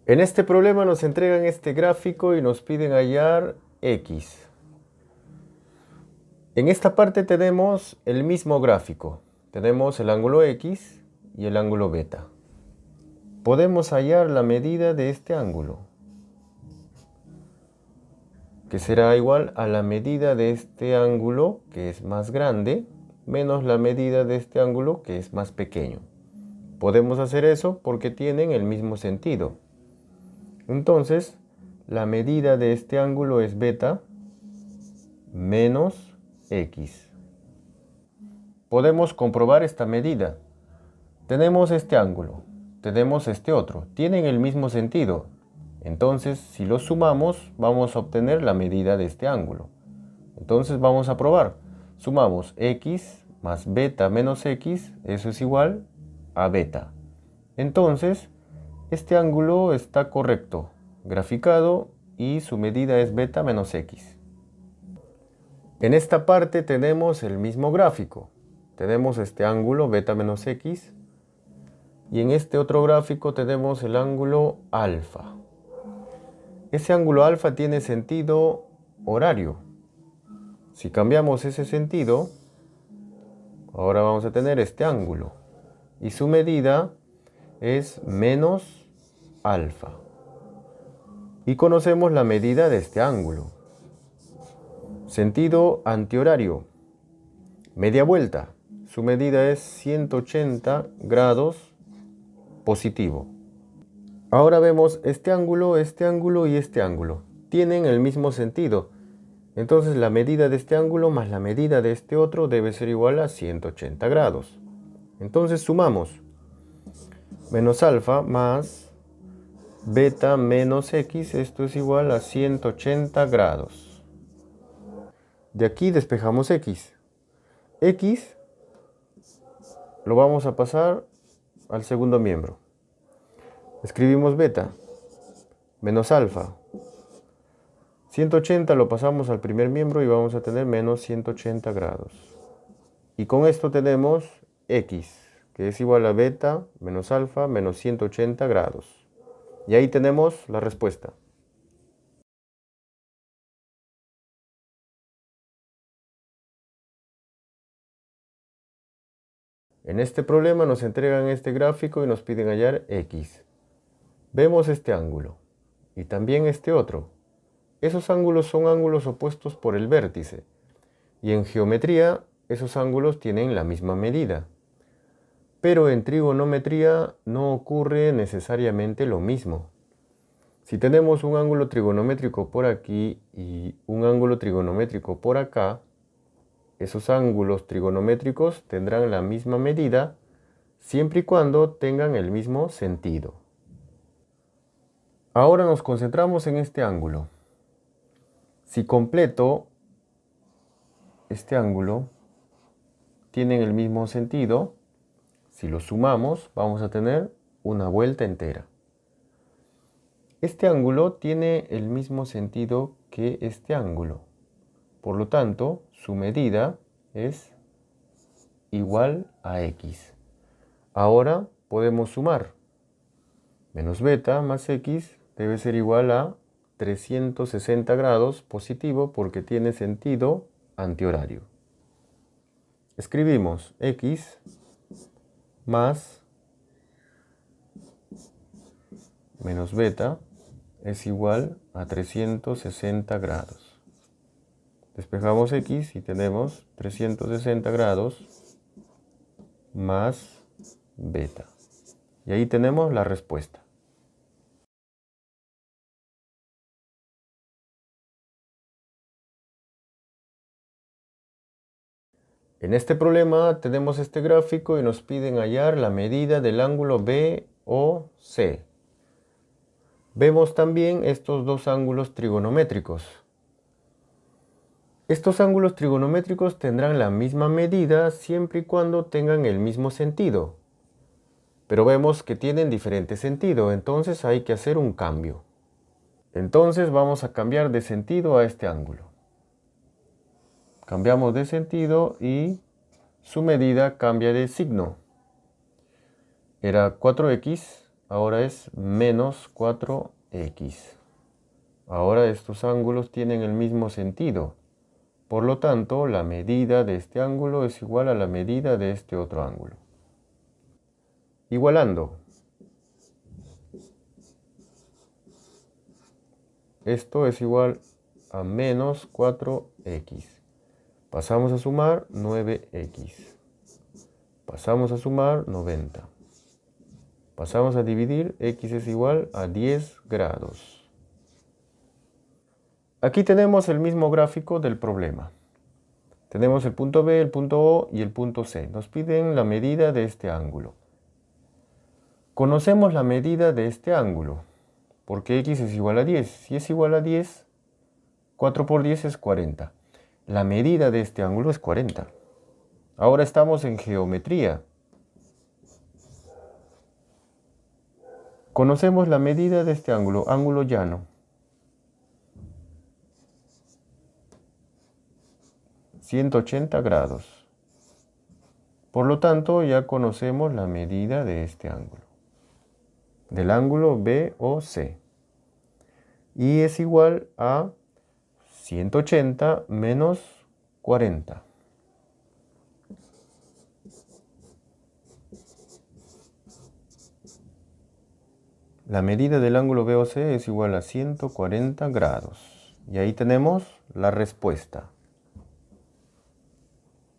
En este problema nos entregan este gráfico y nos piden hallar x. En esta parte tenemos el mismo gráfico. Tenemos el ángulo x y el ángulo beta. Podemos hallar la medida de este ángulo, que será igual a la medida de este ángulo, que es más grande, menos la medida de este ángulo, que es más pequeño. Podemos hacer eso porque tienen el mismo sentido. Entonces, la medida de este ángulo es beta menos x. Podemos comprobar esta medida. Tenemos este ángulo, tenemos este otro, tienen el mismo sentido. Entonces, si los sumamos, vamos a obtener la medida de este ángulo. Entonces vamos a probar. Sumamos x más beta menos x, eso es igual a beta. Entonces, este ángulo está correcto, graficado, y su medida es beta menos x. En esta parte tenemos el mismo gráfico. Tenemos este ángulo beta menos x. Y en este otro gráfico tenemos el ángulo alfa. Ese ángulo alfa tiene sentido horario. Si cambiamos ese sentido, ahora vamos a tener este ángulo. Y su medida es menos alfa. Y conocemos la medida de este ángulo. Sentido antihorario. Media vuelta. Su medida es 180 grados positivo. Ahora vemos este ángulo y este ángulo. Tienen el mismo sentido. Entonces la medida de este ángulo más la medida de este otro debe ser igual a 180 grados. Entonces sumamos. Menos alfa más beta menos x, esto es igual a 180 grados. De aquí despejamos x. X lo vamos a pasar al segundo miembro. Escribimos beta menos alfa. 180 lo pasamos al primer miembro y vamos a tener menos 180 grados. Y con esto tenemos x, que es igual a beta menos alfa menos 180 grados. Y ahí tenemos la respuesta. En este problema nos entregan este gráfico y nos piden hallar x. Vemos este ángulo y también este otro. Esos ángulos son ángulos opuestos por el vértice. Y en geometría, esos ángulos tienen la misma medida. Pero en trigonometría no ocurre necesariamente lo mismo. Si tenemos un ángulo trigonométrico por aquí y un ángulo trigonométrico por acá, esos ángulos trigonométricos tendrán la misma medida siempre y cuando tengan el mismo sentido. Ahora nos concentramos en este ángulo. Si completo este ángulo tienen el mismo sentido, si lo sumamos vamos a tener una vuelta entera. Este ángulo tiene el mismo sentido que este ángulo. Por lo tanto, su medida es igual a x. Ahora podemos sumar. Menos beta más x debe ser igual a 360 grados positivo porque tiene sentido antihorario. Escribimos x más menos beta es igual a 360 grados. Despejamos x y tenemos 360 grados más beta. Y ahí tenemos la respuesta. En este problema tenemos este gráfico y nos piden hallar la medida del ángulo BOC. Vemos también estos dos ángulos trigonométricos. Estos ángulos trigonométricos tendrán la misma medida siempre y cuando tengan el mismo sentido. Pero vemos que tienen diferente sentido, entonces hay que hacer un cambio. Entonces vamos a cambiar de sentido a este ángulo. Cambiamos de sentido y su medida cambia de signo. Era 4x, ahora es menos 4x. Ahora estos ángulos tienen el mismo sentido. Por lo tanto, la medida de este ángulo es igual a la medida de este otro ángulo. Igualando. Esto es igual a menos 4x. Pasamos a sumar 9x. Pasamos a sumar 90. Pasamos a dividir, x es igual a 10 grados. Aquí tenemos el mismo gráfico del problema. Tenemos el punto B, el punto O y el punto C. Nos piden la medida de este ángulo. Conocemos la medida de este ángulo, porque x es igual a 10. Si es igual a 10, 4 por 10 es 40. La medida de este ángulo es 40. Ahora estamos en geometría. Conocemos la medida de este ángulo, ángulo llano. 180 grados. Por lo tanto, ya conocemos la medida de este ángulo, del ángulo BOC. Y es igual a 180 menos 40. La medida del ángulo BOC es igual a 140 grados. Y ahí tenemos la respuesta.